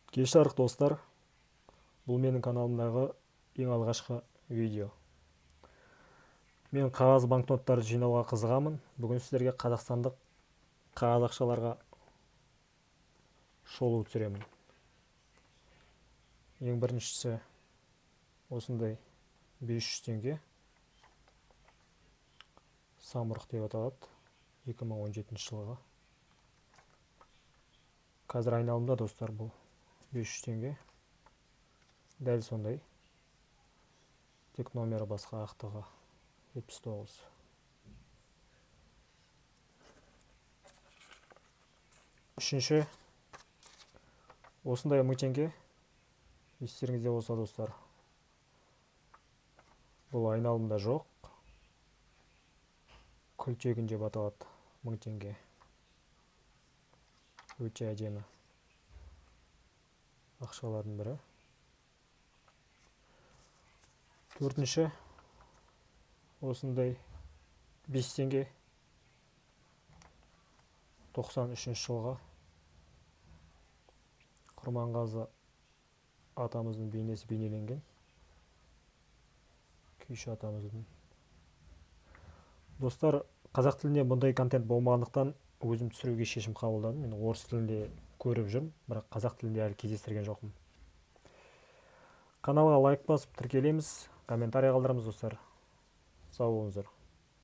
Кеш жарық достар, бұл менің каналымдағы ең алғашқы видео. Мен қағаз банкноттарды жинауға қызығамын. Бүгін сіздерге қазақстандық қағаз ақшаларға шолу түсіремін. Ең біріншісі осындай 500 теңге. Самұрық деп аталады. 2017 жылғы. Қазір айналымда достар, бұл 500 теңге. Дәл сондай. Тек номері басқа, ақтығы 79. Үшінші, осындай 1000 теңге. Естеріңізде болса достар, бұл айналымда жоқ. Күлтегін деп аталады 1000 теңге. Өте әдемі ақшалардың бірі. Төртінші, осындай 5 теңге. 93 жылға Құрманғазы атамыздың бейнесі бейнеленген. Күйші атамыздың. Достар, қазақ тілінде бұндай контент болмағандықтан өзім түсіруге шешім қабылдадым. Мен орыс тілінде көріп жүрмін, бірақ қазақ тілінде әлі кездестірген жоқпын. Каналға лайк басып тіркелеміз, комментарий қалдырамыз достар. Сау болыңыздар.